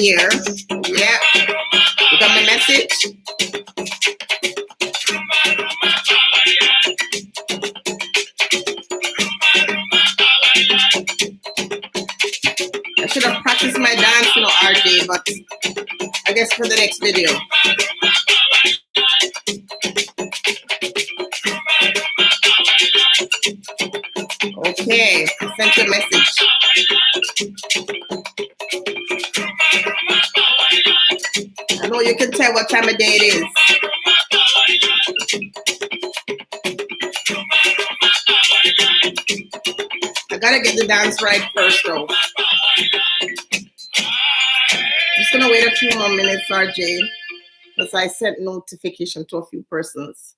here. Yeah. You got my message? I should have practiced my dance, you know, RJ, but I guess for the next video. Okay, I sent you a message. I know you can tell what time of day it is. I gotta get the dance right first though. Just gonna wait a few more minutes, RJ, because I sent notification to a few persons.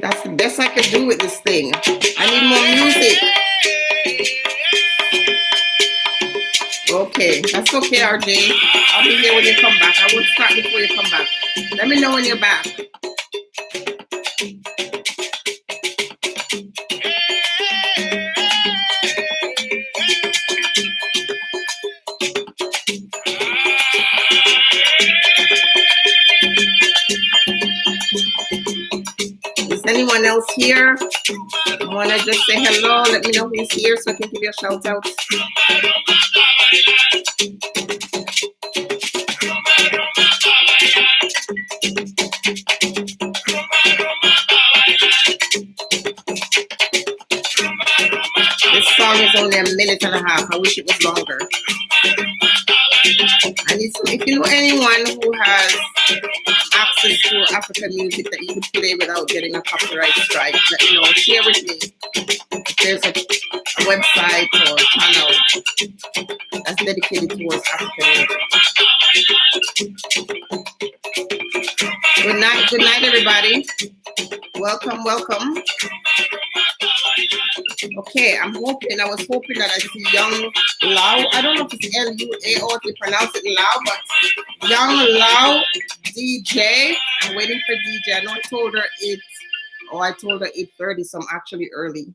That's the best I can do with this thing. I need more music. Okay, that's okay, RJ. I'll be here when you come back. I won't start before you come back. Let me know when you're back. Is anyone else here? Wanna just say hello? Let me know who's here so I can give you a shout out. This song is only a minute and a half. I wish it was longer. I need some, if you know anyone who has access to African music that you can play without getting a copyright strike, let me know. Share with me. If there's a website or a channel that's dedicated towards African music. Good night, everybody. Welcome, welcome. Okay, I was hoping that I see Young Lau. I don't know if it's L-U-A or if you pronounce it Lau, but Young Lau DJ. I'm waiting for DJ. I know I told her I told her 8:30, so I'm actually early.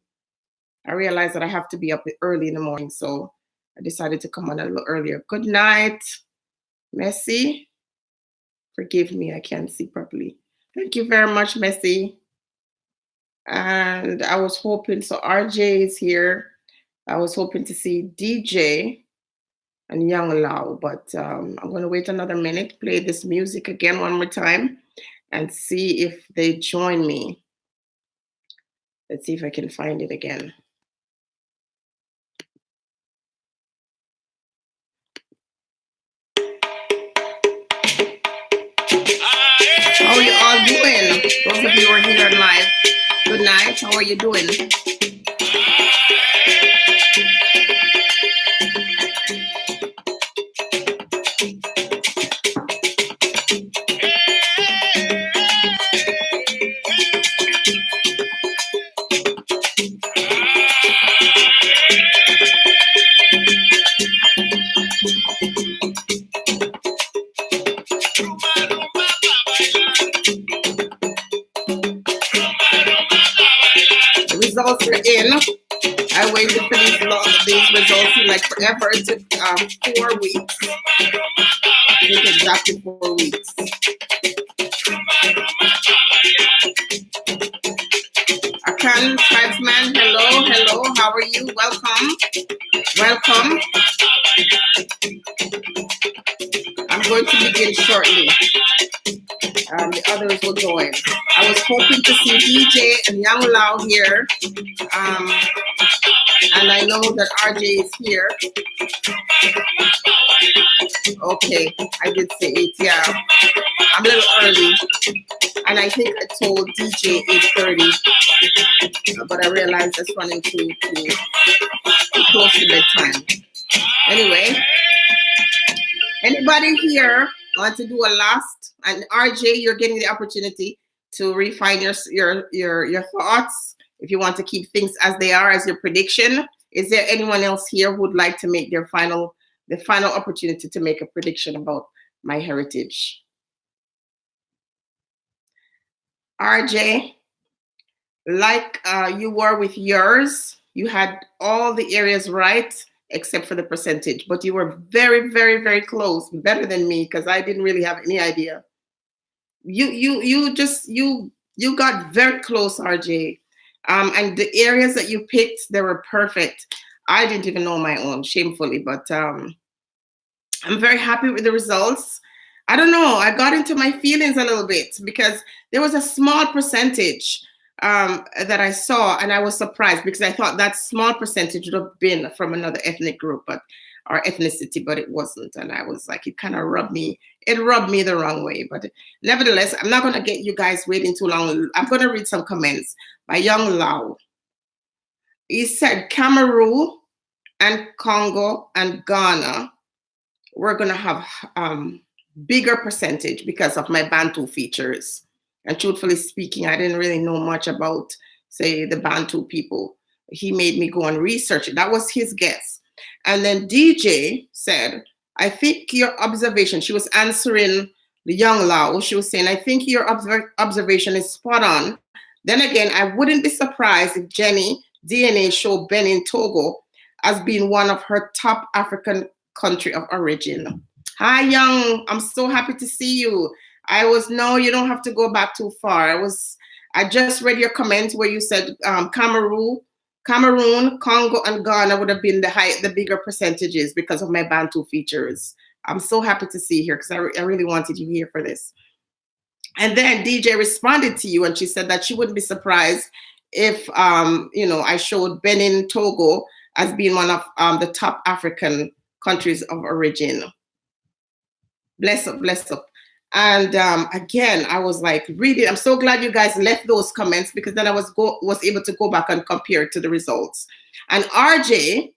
I realized that I have to be up early in the morning, so I decided to come on a little earlier. Good night, Messi. Forgive me, I can't see properly. Thank you very much, Messi. And I was hoping, so RJ is here. I was hoping to see DJ and Young Lau, but I'm going to wait another minute, play this music again one more time, and see if they join me. Let's see if I can find it again. How are you all doing? Those of you who are here live, good night. How are you doing? Results are in. I waited for these results in like forever. It took 4 weeks. It took exactly 4 weeks. Akan Tribesman, hello, hello. How are you? Welcome, welcome. I'm going to begin shortly. The others will join. I was hoping to see DJ and Young Lau here. And I know that RJ is here. Okay, I did say 8, yeah. I'm a little early. And I think I told DJ 8:30. But I realized that's running too close to bedtime. Anyway, anybody here want to do a last? And RJ, you're getting the opportunity to refine your thoughts. If you want to keep things as they are, as your prediction. Is there anyone else here who would like to make the final opportunity to make a prediction about my heritage? RJ, like you were with yours. You had all the areas right except for the percentage, but you were very, very, very close, better than me because I didn't really have any idea. You got very close, RJ. And the areas that you picked, they were perfect. I didn't even know my own, shamefully, but I'm very happy with the results. I don't know. I got into my feelings a little bit because there was a small percentage that I saw, and I was surprised because I thought that small percentage would have been from another ethnic group, but or ethnicity, but it wasn't. And I was like, it kind of rubbed me. It rubbed me the wrong way. But nevertheless, I'm not going to get you guys waiting too long. I'm going to read some comments by Young Lau. He said Cameroon and Congo and Ghana, we're going to have bigger percentage because of my Bantu features. And truthfully speaking, I didn't really know much about, say, the Bantu people. He made me go and research it. That was his guess. And then DJ said, I think your observation, she was answering the Young Lao. She was saying, I think your observation is spot on. Then again, I wouldn't be surprised if Jenny DNA showed Benin, Togo as being one of her top African country of origin. Hi, Young. I'm so happy to see you. No, you don't have to go back too far. I just read your comment where you said Cameroon, Congo, and Ghana would have been the bigger percentages because of my Bantu features. I'm so happy to see you here because I really wanted you here for this. And then DJ responded to you and she said that she wouldn't be surprised if, I showed Benin, Togo as being one of the top African countries of origin. Bless up, bless up. And again, I was like, really, I'm so glad you guys left those comments because then I was able to go back and compare to the results. And RJ,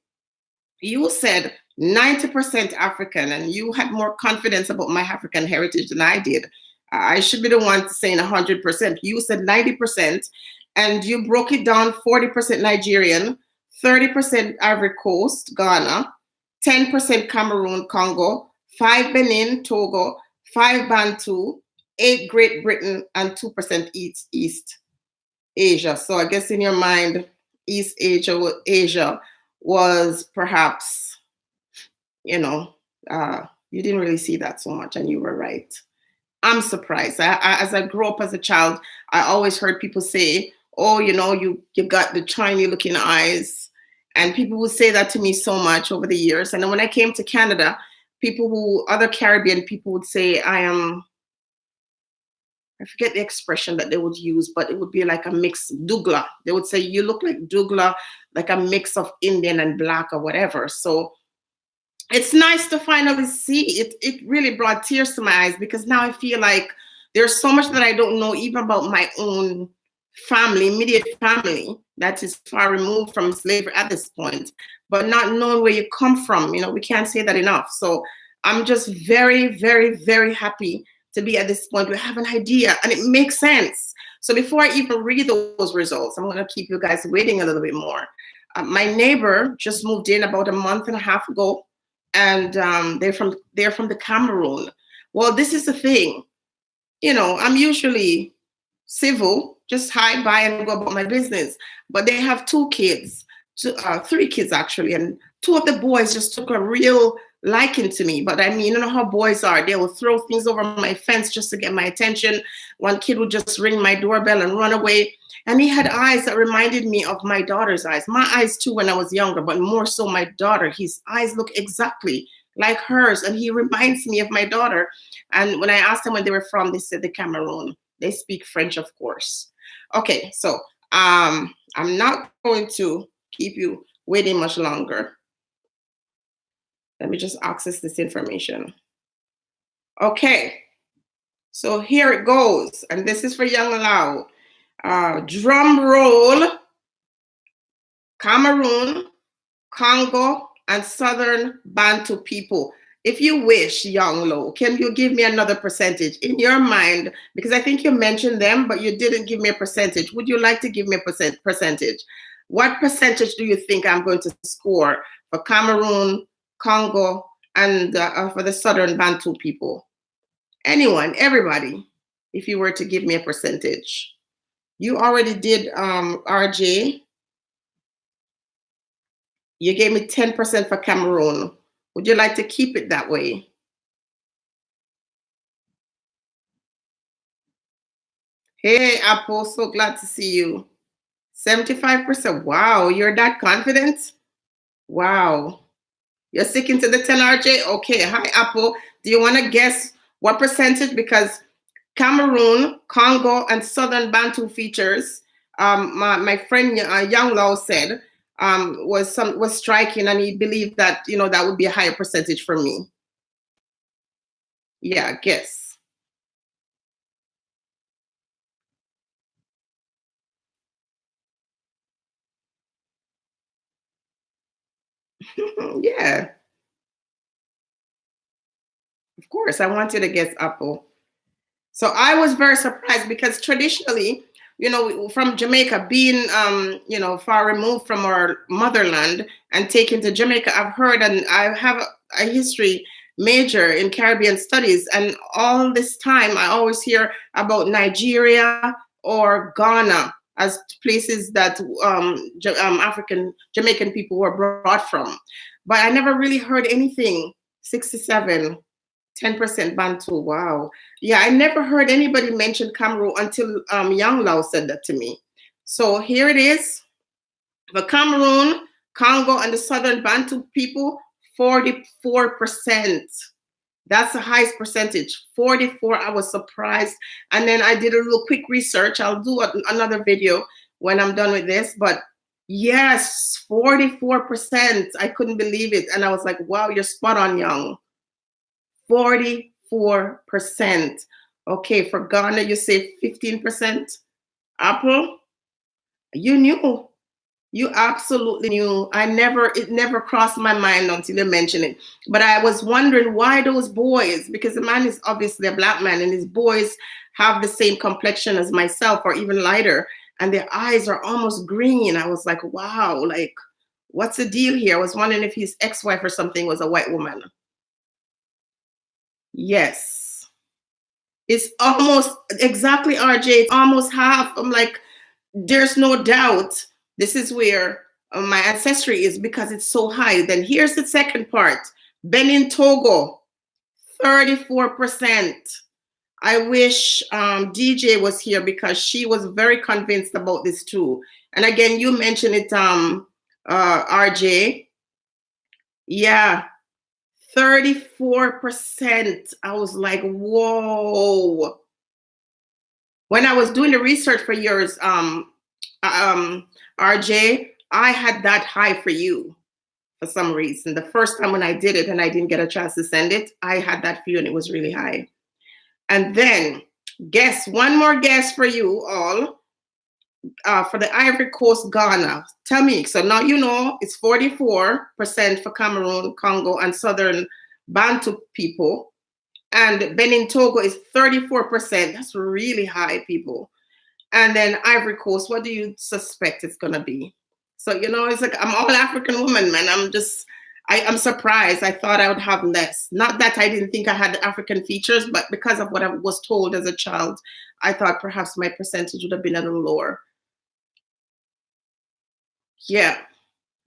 you said 90% African, and you had more confidence about my African heritage than I did. I should be the one saying 100%. You said 90%, and you broke it down 40% Nigerian, 30% Ivory Coast, Ghana, 10% Cameroon, Congo, 5 Benin, Togo, 5 Bantu, 8 Great Britain, and 2% East Asia. So I guess in your mind, East Asia was perhaps, you didn't really see that so much, and you were right. I'm surprised. As I grew up as a child, I always heard people say, oh, you got the Chinese looking eyes. And people would say that to me so much over the years. And then when I came to Canada, other Caribbean people would say I forget the expression that they would use, but it would be like a mix, Dougla. They would say, you look like Dougla, like a mix of Indian and Black or whatever. So it's nice to finally see it. It really brought tears to my eyes because now I feel like there's so much that I don't know even about my own family, immediate family, that is far removed from slavery at this point, but not knowing where you come from, we can't say that enough. So I'm just very, very, very happy to be at this point. We have an idea and it makes sense. So before I even read those results, I'm going to keep you guys waiting a little bit more. My neighbor just moved in about a month and a half ago, and they're from the Cameroon. Well, this is the thing, I'm usually civil, just hide by and go about my business. But they have 2 kids, 3 kids actually, and 2 of the boys just took a real liking to me. But I mean, you know how boys are. They will throw things over my fence just to get my attention. One kid would just ring my doorbell and run away. And he had eyes that reminded me of my daughter's eyes. My eyes too when I was younger, but more so my daughter. His eyes look exactly like hers, and he reminds me of my daughter. And when I asked them where they were from, they said the Cameroon. They speak French, of course. Okay, so I'm not going to keep you waiting much longer. Let me just access this information. Okay, so here it goes. And this is for Young Lao. Drum roll, Cameroon, Congo, and Southern Bantu people. If you wish, Young Lo, can you give me another percentage in your mind? Because I think you mentioned them, but you didn't give me a percentage. Would you like to give me a percentage? What percentage do you think I'm going to score for Cameroon, Congo, and for the Southern Bantu people? Anyone, everybody, if you were to give me a percentage. You already did, RJ. You gave me 10% for Cameroon. Would you like to keep it that way? Hey, Apple, so glad to see you. 75%. Wow, you're that confident? Wow. You're sticking to the 10, RJ? Okay. Hi, Apple. Do you want to guess what percentage? Because Cameroon, Congo, and Southern Bantu features, my friend Young Lao said, was striking, and he believed that that would be a higher percentage for me. Yeah, guess. Yeah, of course. I want you to guess Apple. So I was very surprised because traditionally, from Jamaica, being far removed from our motherland and taken to Jamaica, I've heard, and I have a history major in Caribbean studies, and all this time I always hear about Nigeria or Ghana as places that African Jamaican people were brought from, but I never really heard anything. 67. 10% Bantu. Wow. Yeah, I never heard anybody mention Cameroon until Young Lao said that to me. So here it is. The Cameroon, Congo, and the Southern Bantu people, 44%. That's the highest percentage. 44. I was surprised. And then I did a little quick research. I'll do another video when I'm done with this. But yes, 44%. I couldn't believe it. And I was like, wow, you're spot on, Young. 44%. Okay, for Ghana, you say 15%. Apple, you knew. You absolutely knew. It never crossed my mind until you mentioned it. But I was wondering why those boys, because the man is obviously a black man, and his boys have the same complexion as myself or even lighter, and their eyes are almost green. I was like, wow, like, what's the deal here? I was wondering if his ex-wife or something was a white woman. Yes. It's almost exactly, RJ. It's almost half. I'm like, there's no doubt. This is where my ancestry is because it's so high. Then here's the second part. Benin, Togo, 34%. I wish DJ was here because she was very convinced about this too. And again, you mentioned it, RJ. Yeah, 34%. I was like, whoa. When I was doing the research for yours, RJ, I had that high for you for some reason. The first time when I did it and I didn't get a chance to send it, I had that for you and it was really high. And then one more guess for you all. For the Ivory Coast, Ghana. Tell me, so now you know it's 44% for Cameroon, Congo, and Southern Bantu people. And Benin, Togo is 34%. That's really high, people. And then Ivory Coast, what do you suspect it's going to be? So, it's like I'm all African woman, man. I'm surprised. I thought I would have less. Not that I didn't think I had African features, but because of what I was told as a child, I thought perhaps my percentage would have been a little lower. Yeah.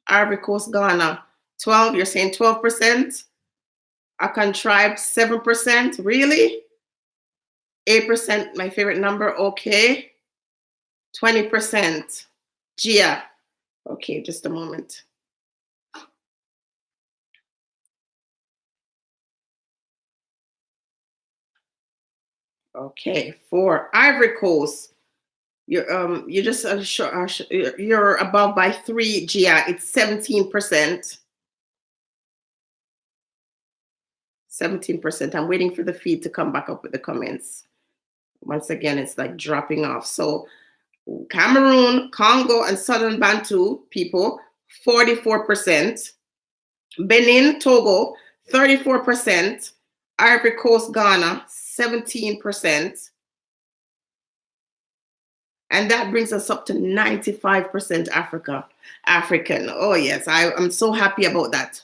Ivory Coast, Ghana, 12. You're saying 12%? Akan tribe, 7%. Really? 8%, my favorite number. Okay. 20%. Gia. Okay, just a moment. Okay, for Ivory Coast, you're you're above by 3, Gia. It's 17%. 17%. I'm waiting for the feed to come back up with the comments. Once again, it's like dropping off. So Cameroon, Congo, and Southern Bantu people, 44%. Benin, Togo, 34%. Ivory Coast, Ghana, 17%. And that brings us up to 95% African. Oh, yes, I'm so happy about that.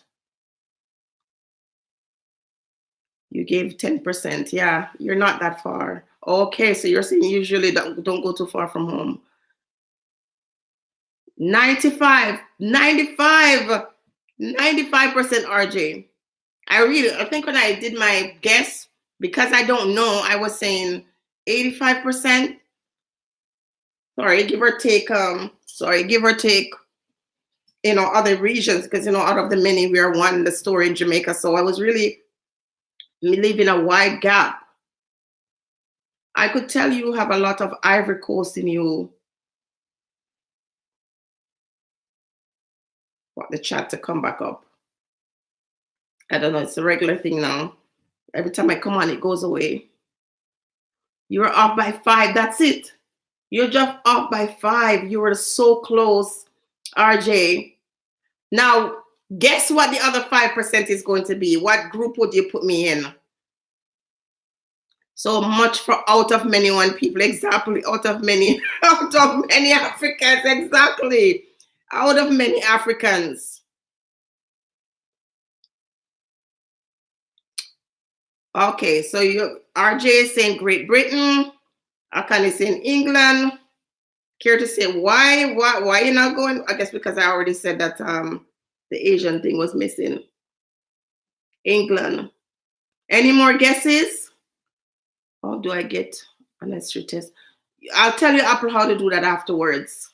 You gave 10%. Yeah, you're not that far. Okay, so you're saying usually don't go too far from home. 95, 95, 95% RJ. I think when I did my guess, because I don't know, I was saying 85%. Sorry, give or take, other regions, because out of the many, we are one, the story in Jamaica. So I was really leaving a wide gap. I could tell you have a lot of Ivory Coast in you. Want the chat to come back up. I don't know, it's a regular thing now. Every time I come on, it goes away. You're off by 5, that's it. You're just off by 5. You were so close, RJ. Now, guess what the other 5% is going to be? What group would you put me in? So much for out of many one people. Exactly. Out of many Africans. Exactly. Out of many Africans. Okay, so RJ is saying Great Britain. Akan is saying England. Care to say why you're not going? I guess because I already said that the Asian thing was missing. England. Any more guesses? How do I get Ancestry test? I'll tell you Apple how to do that afterwards.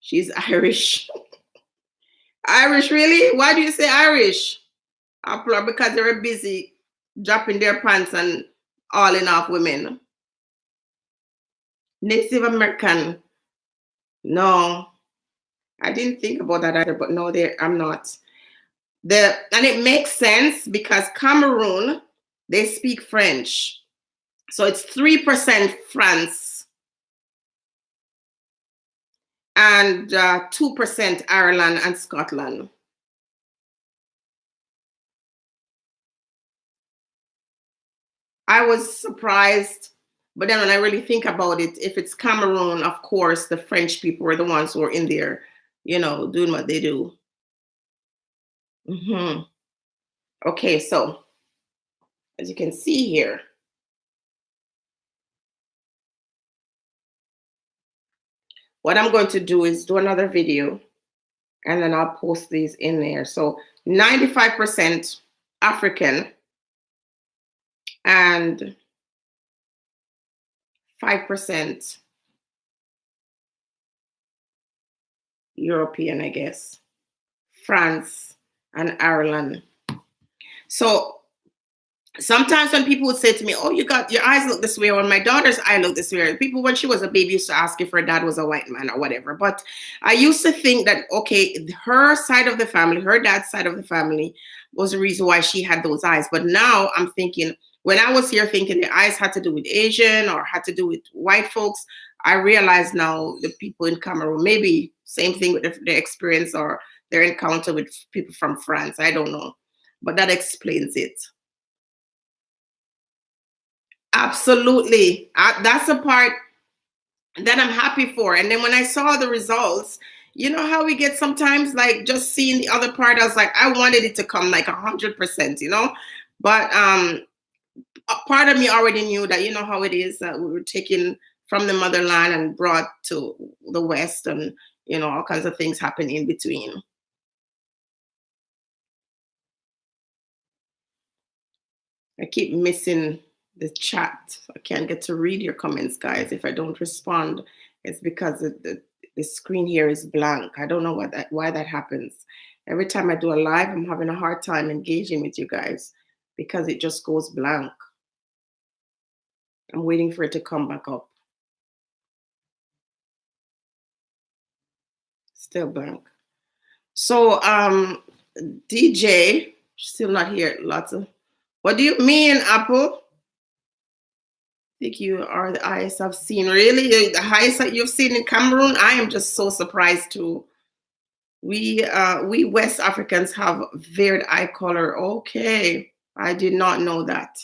She's Irish. Irish, really? Why do you say Irish? Apple, because they're busy dropping their pants and hauling off women. Native American. No. I didn't think about that either, but no, I'm not. And it makes sense because Cameroon, they speak French. So it's 3% France and 2% Ireland and Scotland. I was surprised, but then when I really think about it, if it's Cameroon, of course, the French people were the ones who are in there, doing what they do. Okay, so as you can see here, what I'm going to do is do another video and then I'll post these in there. So 95% African and 5% European, I guess, France and Ireland. So sometimes when people would say to me, oh, your eyes look this way, or my daughter's eye look this way. People, when she was a baby, used to ask if her dad was a white man or whatever. But I used to think that, okay, her side of the family, her dad's side of the family was the reason why she had those eyes. But now I'm thinking, when I was here thinking the eyes had to do with Asian or had to do with white folks, I realize now the people in Cameroon, maybe same thing with their experience or their encounter with people from France. I don't know. But that explains it. Absolutely. That's the part that I'm happy for. And then when I saw the results, you know how we get sometimes like just seeing the other part, I was like, I wanted it to come like 100%, but part of me already knew that, you know how it is, that we were taken from the motherland and brought to the West, and, all kinds of things happen in between. I keep missing the chat. I can't get to read your comments, guys. If I don't respond, it's because the screen here is blank. I don't know why that happens. Every time I do a live, I'm having a hard time engaging with you guys because it just goes blank. I'm waiting for it to come back up. Still blank. So DJ, still not here. What do you mean, Apple? I think you are the highest I've seen. Really? The highest that you've seen in Cameroon? I am just so surprised too. We West Africans have varied eye color. Okay. I did not know that.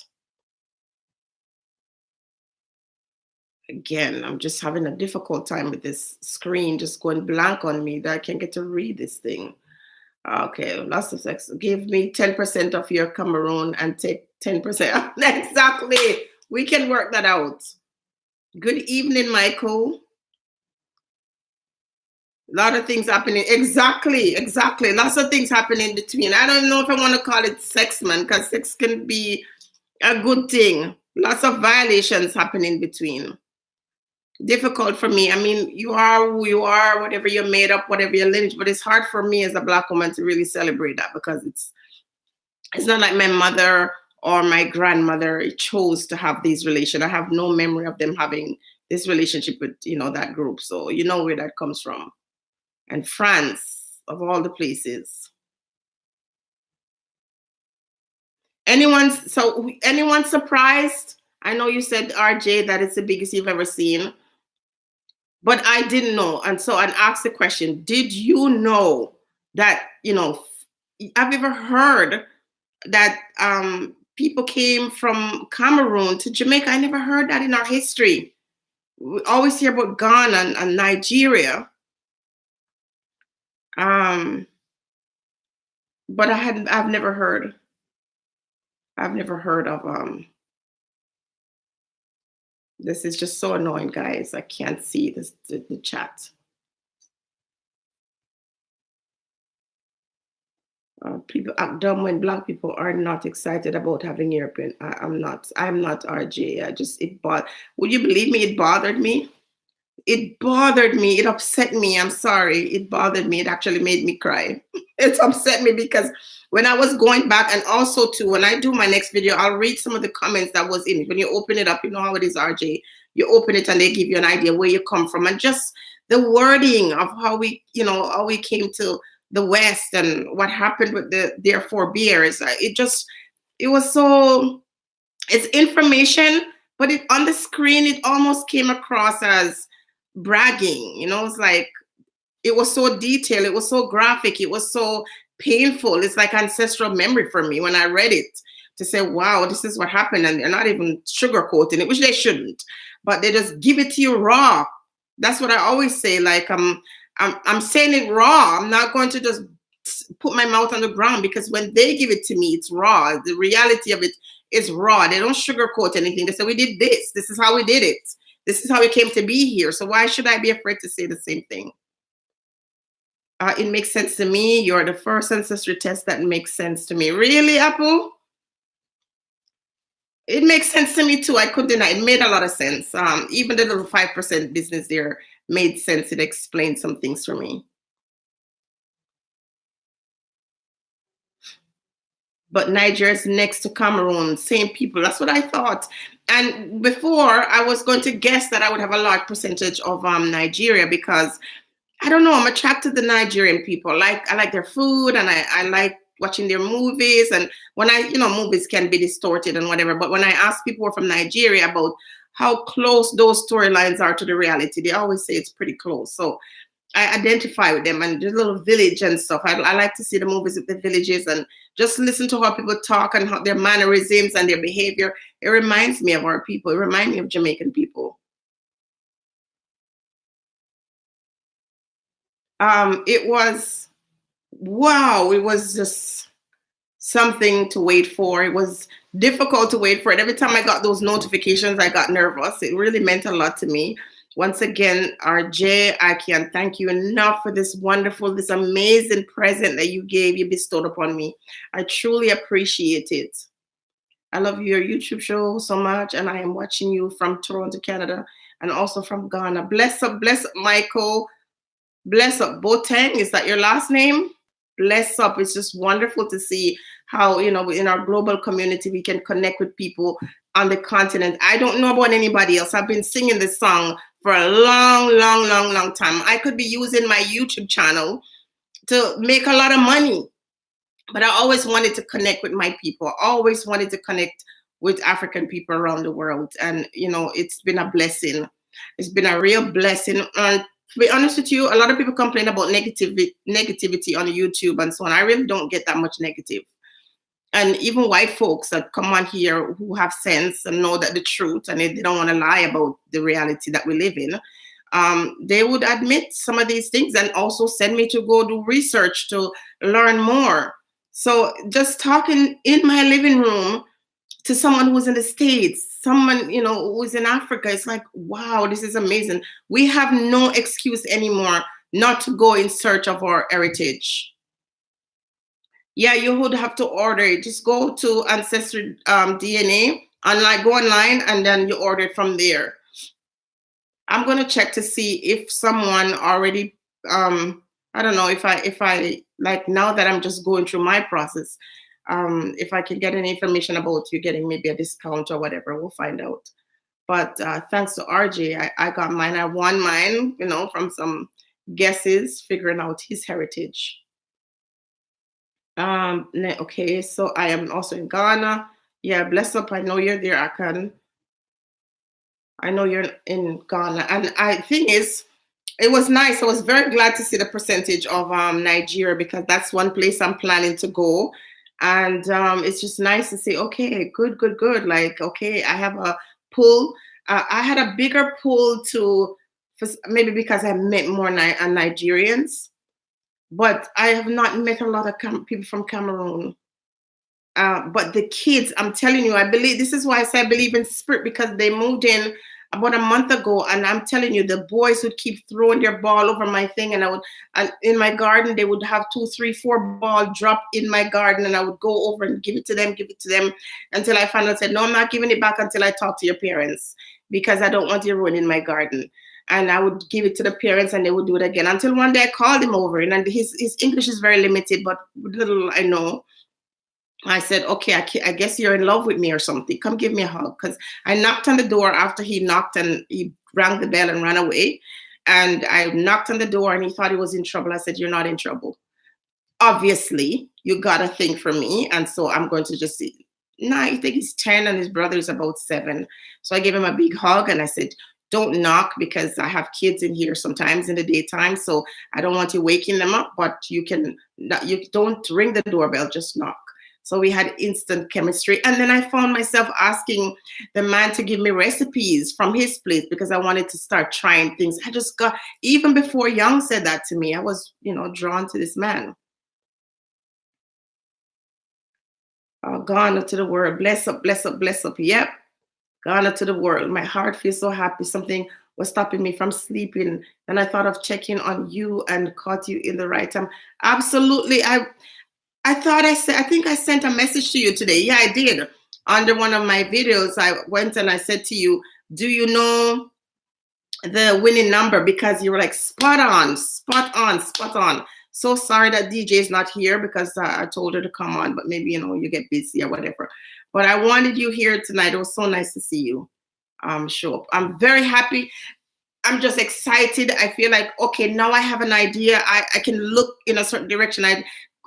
Again, I'm just having a difficult time with this screen just going blank on me that I can't get to read this thing. Okay, lots of sex. Give me 10% of your Cameroon and take 10%. Exactly. We can work that out. Good evening, Michael. A lot of things happening. Exactly. Lots of things happening in between. I don't know if I want to call it sex, man, because sex can be a good thing. Lots of violations happen in between. Difficult for me. I mean, you are who you are, whatever you're made up, whatever your lineage, but it's hard for me as a Black woman to really celebrate that because it's not like my mother or my grandmother chose to have these relations. I have no memory of them having this relationship with, that group. So you know where that comes from. And France, of all the places. Anyone surprised? I know you said, RJ, that it's the biggest you've ever seen. But I didn't know. And so I asked the question, did you know that, have you ever heard that people came from Cameroon to Jamaica? I never heard that in our history. We always hear about Ghana and Nigeria. But I've never heard. I've never heard of this is just so annoying, guys. I can't see the chat. People act dumb when Black people are not excited about having European. I'm not RJ. Would you believe me? It bothered me. It bothered me. It upset me. I'm sorry. It bothered me. It actually made me cry. It upset me because when I was going back, and also too, when I do my next video, I'll read some of the comments that was in it. When you open it up, you know how it is, RJ. You open it and they give you an idea where you come from, and just the wording of how we came to the West and what happened with their forebears. It was so. It's information, but on the screen it almost came across as bragging. It's like it was so detailed, it was so graphic, it was so painful. It's like ancestral memory for me when I read it, to say, wow, this is what happened. And they're not even sugarcoating it, which they shouldn't, but they just give it to you raw. That's what I always say. Like, I'm saying it raw. I'm not going to just put my mouth on the ground, because when they give it to me, it's raw. The reality of it is raw. They don't sugarcoat anything. They say, we did this. This is how we did it. This is how we came to be here. So why should I be afraid to say the same thing? It makes sense to me. You're the first ancestry test that makes sense to me. Really, Apple? It makes sense to me too. I couldn't deny. It made a lot of sense. Even the little 5% business there made sense. It explained some things for me. But Niger's next to Cameroon, same people. That's what I thought. And before, I was going to guess that I would have a large percentage of Nigeria, because I don't know, I'm attracted to Nigerian people. I like their food, and I like watching their movies. And when movies can be distorted and whatever, but when I ask people from Nigeria about how close those storylines are to the reality, they always say it's pretty close. So I identify with them, and the little village and stuff. I like to see the movies with the villages and just listen to how people talk and how their mannerisms and their behavior. It reminds me of our people. It reminds me of Jamaican people. It was, wow, it was just something to wait for. It was difficult to wait for it. Every time I got those notifications, I got nervous. It really meant a lot to me. Once again, RJ, I can't thank you enough for this wonderful, this amazing present that you bestowed upon me. I truly appreciate it. I love your YouTube show so much, and I am watching you from Toronto, Canada, and also from Ghana. Bless up, Michael. Bless up, Boteng. Is that your last name? Bless up. It's just wonderful to see how, in our global community, we can connect with people on the continent. I don't know about anybody else. I've been singing this song for a long, long, long, long time. I could be using my YouTube channel to make a lot of money, but I always wanted to connect with my people. I always wanted to connect with African people around the world. And, it's been a blessing. It's been a real blessing. And to be honest with you, a lot of people complain about negativity on YouTube and so on. I really don't get that much negative. And even white folks that come on here who have sense and know that the truth, and they don't want to lie about the reality that we live in, they would admit some of these things and also send me to go do research to learn more. So just talking in my living room to someone who's in the States, someone, you know, who's in Africa. It's like, wow, this is amazing. We have no excuse anymore not to go in search of our heritage. Yeah, you would have to order it. Just go to Ancestry DNA and like go online and then you order it from there. I'm gonna check to see if someone already I don't know if I like now that I'm just going through my process, if I can get any information about you getting maybe a discount or whatever, we'll find out. But thanks to RJ, I got mine. I won mine, you know, from some guesses, figuring out his heritage. Okay, so I am also in Ghana. Yeah, bless up. I know you're there, Akan. I know you're in Ghana. And I thing is, it was nice. I was very glad to see the percentage of Nigeria because that's one place I'm planning to go. And it's just nice to say, okay, good, good, good. Like, okay, I have a pull. I had a bigger pull to, maybe because I met more Nigerians, but I have not met a lot of people from Cameroon. But the kids, I'm telling you, I believe this is why I say I believe in spirit because they moved in about a month ago, and I'm telling you, the boys would keep throwing their ball over my thing, and and in my garden, they would have 2, 3, 4 ball drop in my garden, and I would go over and give it to them, until I finally said, no, I'm not giving it back until I talk to your parents because I don't want you ruining my garden. And I would give it to the parents, and they would do it again until one day I called him over, and his English is very limited, but little I know. I said, okay, I guess you're in love with me or something. Come give me a hug. Because I knocked on the door after he knocked and he rang the bell and ran away. And I knocked on the door and he thought he was in trouble. I said, you're not in trouble. Obviously, you got a thing for me. And so I'm going to just see. No, I think he's 10 and his brother is about 7. So I gave him a big hug and I said, don't knock because I have kids in here sometimes in the daytime. So I don't want you waking them up, but you don't ring the doorbell, just knock. So we had instant chemistry. And then I found myself asking the man to give me recipes from his place because I wanted to start trying things. I just got, even before Young said that to me, I was, drawn to this man. Ghana to the world. Bless up, bless up, bless up. Yep. Ghana to the world. My heart feels so happy. Something was stopping me from sleeping. And I thought of checking on you and caught you in the right time. Absolutely. I think I sent a message to you today. Yeah, I did. Under one of my videos, I went and I said to you, do you know the winning number? Because you were like, spot on, spot on, spot on. So sorry that DJ is not here because I told her to come on, but maybe, you get busy or whatever. But I wanted you here tonight. It was so nice to see you show up. I'm very happy. I'm just excited. I feel like, okay, now I have an idea. I can look in a certain direction.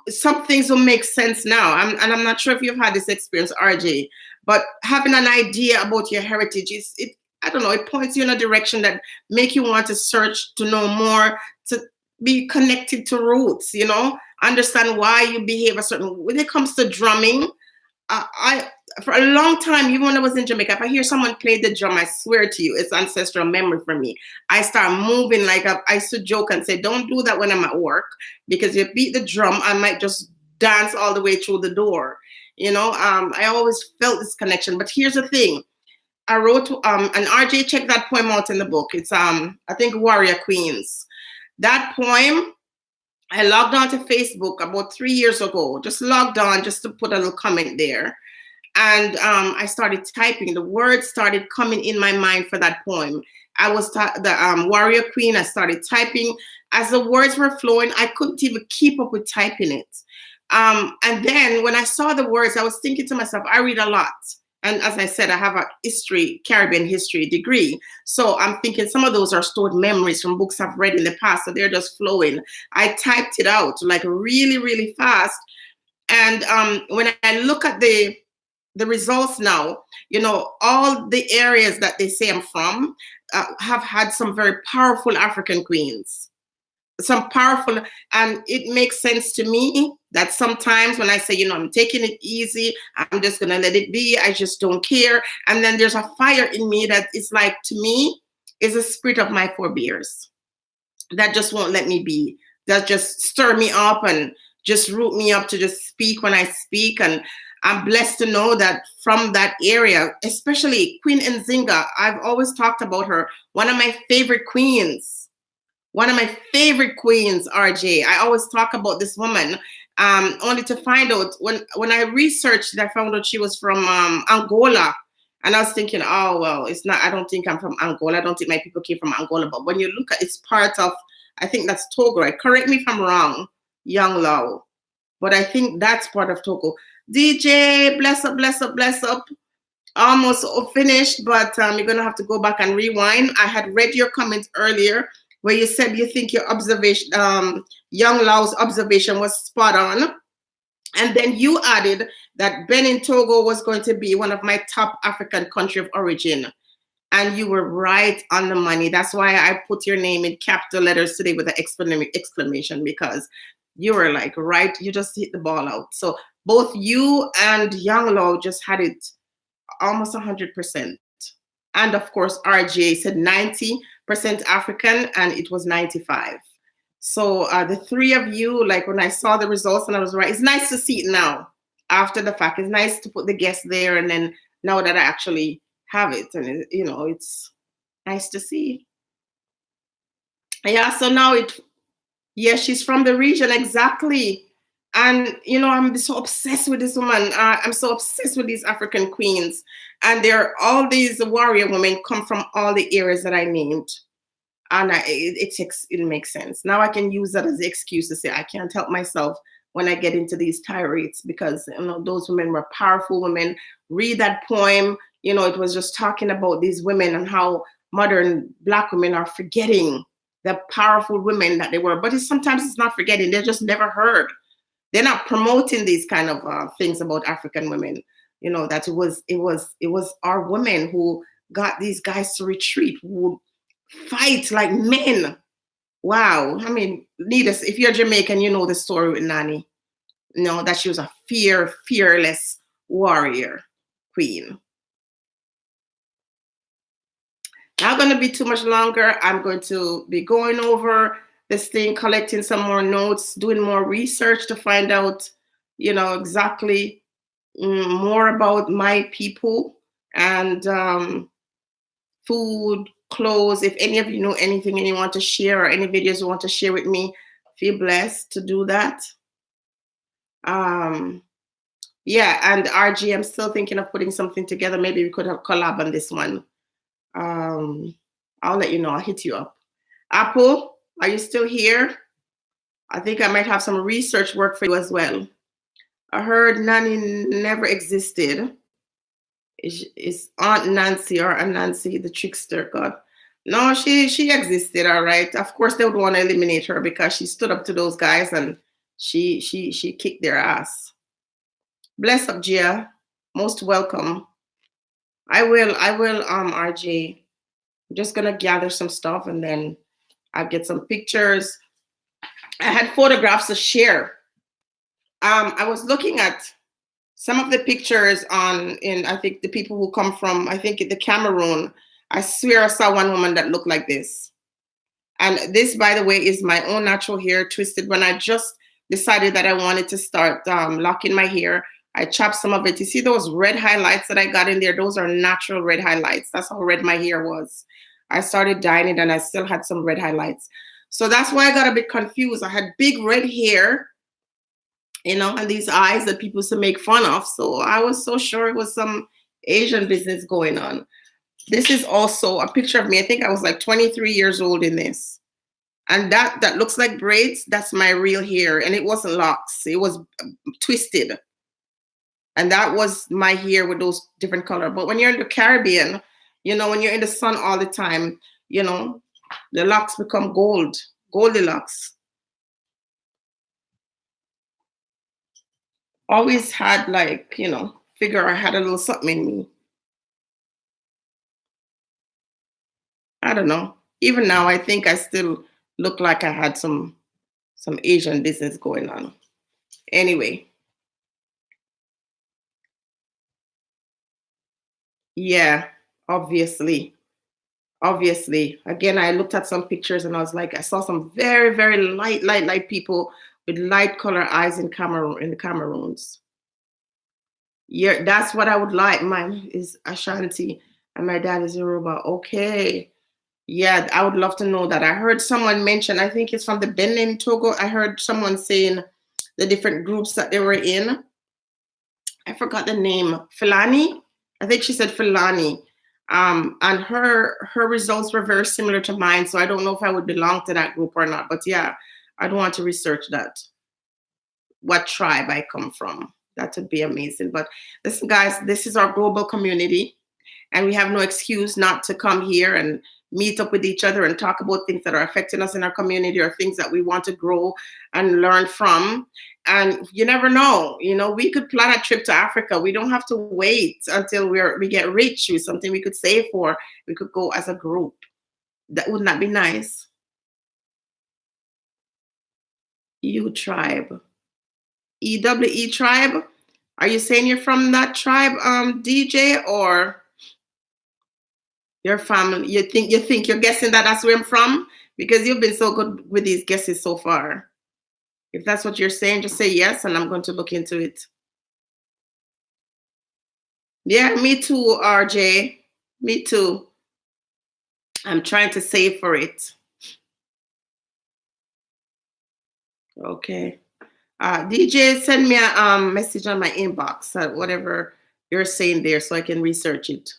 Some things will make sense now. I'm not sure if you've had this experience, RJ, but having an idea about your heritage I don't know, it points you in a direction that make you want to search to know more, to be connected to roots, understand why you behave a certain way. When it comes to drumming, for a long time, even when I was in Jamaica, if I hear someone play the drum, I swear to you, it's ancestral memory for me. I start moving like I used to joke and say, don't do that when I'm at work, because if you beat the drum, I might just dance all the way through the door. I always felt this connection. But here's the thing. I wrote, and RJ, check that poem out in the book. It's, I think, Warrior Queens. That poem, I logged on to Facebook about 3 years ago, just logged on just to put a little comment there. And I started typing. The words started coming in my mind for that poem. I was the Warrior Queen. I started typing. As the words were flowing, I couldn't even keep up with typing it. And then when I saw the words, I was thinking to myself, I read a lot. And as I said, I have a Caribbean history degree. So I'm thinking some of those are stored memories from books I've read in the past. So they're just flowing. I typed it out like really, really fast. And when I look at the results now, all the areas that they say I'm from have had some very powerful African queens. Some powerful, and it makes sense to me that sometimes when I say, I'm taking it easy, I'm just going to let it be, I just don't care. And then there's a fire in me that is like, to me, is a spirit of my forebears that just won't let me be, that just stir me up and just root me up to just speak when I speak. And I'm blessed to know that from that area, especially Queen Nzinga, I've always talked about her. One of my favorite queens. One of my favorite queens, RJ. I always talk about this woman, only to find out when I researched, I found out she was from Angola. And I was thinking, oh, well, it's not, I don't think I'm from Angola. I don't think my people came from Angola. But when you look at it's part of, I think that's Togo, right? Correct me if I'm wrong, Young Lao. But I think that's part of Togo. DJ, bless up, bless up, bless up. Almost finished, but you're going to have to go back and rewind. I had read your comments earlier where you said you think your observation, Young Lao's observation was spot on. And then you added that Benin Togo was going to be one of my top African country of origin. And you were right on the money. That's why I put your name in capital letters today with an exclamation, because you were like, right, you just hit the ball out. So both you and Young Lao just had it almost 100%. And of course, RJ said 90% African, and it was 95. So the three of you, like when I saw the results and I was right, it's nice to see it now after the fact. It's nice to put the guests there, and then now that I actually have it, and it, you know, it's nice to see. Yeah, so now yeah, she's from the region, exactly. And you know, I'm so obsessed with this woman. I'm so obsessed with these African queens, and they're all these warrior women come from all the areas that I named. And it makes sense. Now I can use that as the excuse to say I can't help myself when I get into these tirades, because you know those women were powerful women. Read that poem. You know, it was just talking about these women and how modern Black women are forgetting the powerful women that they were. But sometimes it's not forgetting; they're just never heard. They're not promoting these kind of things about African women. You know, that it was our women who got these guys to retreat, who fight like men. Wow. I mean, needless, if you're Jamaican, you know the story with Nani. You know, that she was a fearless warrior queen. Not going to be too much longer. I'm going to be going over this thing, collecting some more notes, doing more research to find out, you know, exactly more about my people and food, clothes. If any of you know anything and you want to share, or any videos you want to share with me, feel blessed to do that. Yeah, and RG, I'm still thinking of putting something together. Maybe we could have collab on this one. I'll let you know. I'll hit you up. Apple, are you still here? I think I might have some research work for you as well. I heard Nanny never existed. Is Aunt Nancy or Aunt Nancy the trickster? God, no, she existed, all right. Of course, they would want to eliminate her because she stood up to those guys and she kicked their ass. Bless up, Gia. Most welcome. I will, RJ. I'm just gonna gather some stuff and then I'll get some pictures. I had photographs to share. I was looking at some of the pictures in I think the people who come from, I think the Cameroon. I swear I saw one woman that looked like this. And this, by the way, is my own natural hair twisted. When I just decided that I wanted to start locking my hair, I chopped some of it. You see those red highlights that I got in there? Those are natural red highlights. That's how red my hair was. I started dyeing it and I still had some red highlights. So that's why I got a bit confused. I had big red hair, you know, and these eyes that people used to make fun of. So I was so sure it was some Asian business going on. This is also a picture of me. I think I was like 23 years old in this. And that looks like braids. That's my real hair. And it wasn't locks. It was twisted. And that was my hair with those different colors. But when you're in the Caribbean, you know, when you're in the sun all the time, you know, the locks become Goldilocks. Always had like, you know, figure I had a little something in me. I don't know. Even now, I think I still look like I had some Asian business going on. Anyway. Yeah, obviously. Obviously. Again, I looked at some pictures and I was like, I saw some very, very light people with light color eyes in the Cameroons. Yeah, that's what I would like. Mine is Ashanti and my dad is Yoruba. Okay. Yeah, I would love to know that. I heard someone mention, I think it's from the Benin, Togo. I heard someone saying the different groups that they were in. I forgot the name. Filani? I think she said Filani. And her results were very similar to mine. So I don't know if I would belong to that group or not. But yeah, I'd want to research that. What tribe I come from. That would be amazing. But listen, guys, this is our global community, and we have no excuse not to come here and meet up with each other and talk about things that are affecting us in our community or things that we want to grow and learn from. And you never know, we could plan a trip to Africa. We don't have to wait until we get rich with something we could save for. We could go as a group. That would not be nice. You tribe. EWE tribe. Are you saying you're from that tribe, DJ, or your family? You think you're guessing that that's where I'm from? Because you've been so good with these guesses so far. If that's what you're saying, just say yes, and I'm going to look into it. Yeah, me too, RJ. Me too. I'm trying to save for it. Okay. DJ, send me a message on my inbox, whatever you're saying there, so I can research it.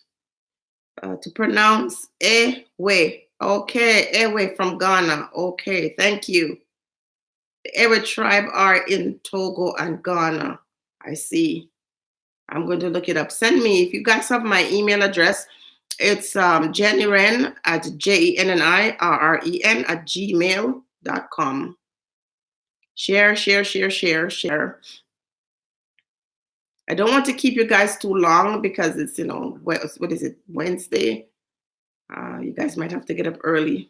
To pronounce Ewe. Okay, Ewe from Ghana. Okay, thank you. The Ewe tribe are in Togo and Ghana. I see. I'm going to look it up. Send me, if you guys have my email address, it's jennyren at JENNIRREN at gmail.com. Share, share, share, share, share. I don't want to keep you guys too long because it's, what is it, Wednesday? You guys might have to get up early.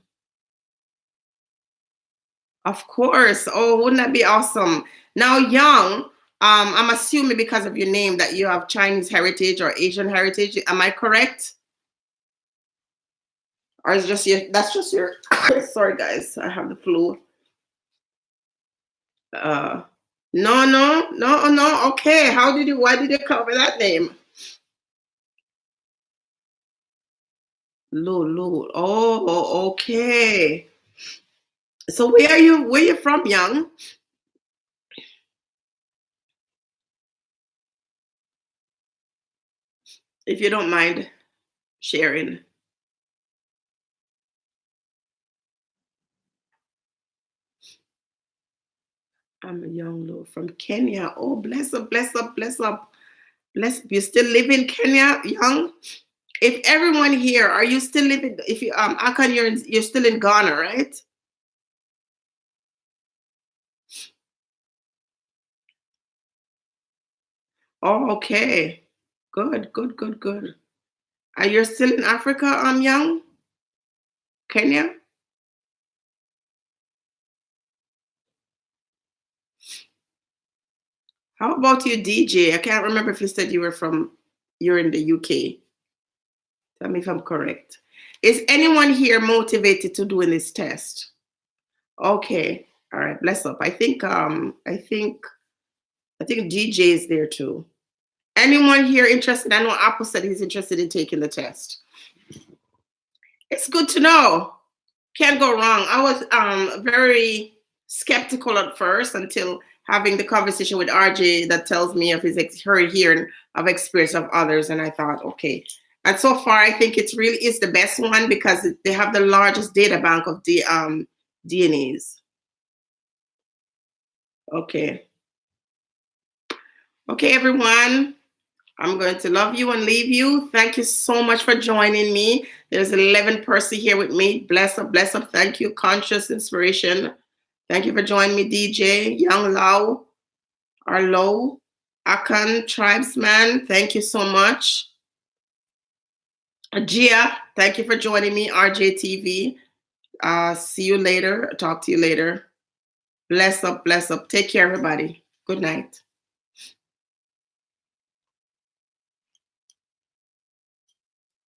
Of course. Oh, wouldn't that be awesome? Now, Young, I'm assuming because of your name that you have Chinese heritage or Asian heritage. Am I correct? Or is just that's just your, sorry guys, I have the flu. No, no, no, no. Okay. Why did you cover that name? Lulu. Oh, okay. So where you from, Young? If you don't mind sharing. I'm a young Lou from Kenya. Oh, bless up, bless up, bless up. Bless up. You still live in Kenya, Young? If everyone here, are you still living? If you Akan, you're still in Ghana, right? Oh, okay. Good, good, good, good. Are you still in Africa, Young? Kenya? How about you, DJ? I can't remember if you said you're in the UK. Tell me if I'm correct. Is anyone here motivated to doing this test? Okay. All right. Bless up. I think DJ is there too. Anyone here interested? I know Apple said he's interested in taking the test. It's good to know. Can't go wrong. I was very skeptical at first until having the conversation with RJ that tells me of her hearing of experience of others, and I thought, okay. And so far, I think it's really is the best one because they have the largest data bank of the DNAs. Okay. Okay, everyone. I'm going to love you and leave you. Thank you so much for joining me. There's 11 person here with me. Bless up, bless up. Thank you. Conscious inspiration. Thank you for joining me, DJ. Young Lau, Arlo, Akan, Tribesman. Thank you so much. Gia, thank you for joining me, RJTV. See you later. Talk to you later. Bless up, bless up. Take care, everybody. Good night.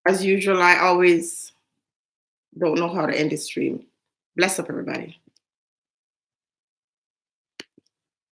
As usual, I always don't know how to end the stream. Bless up, everybody.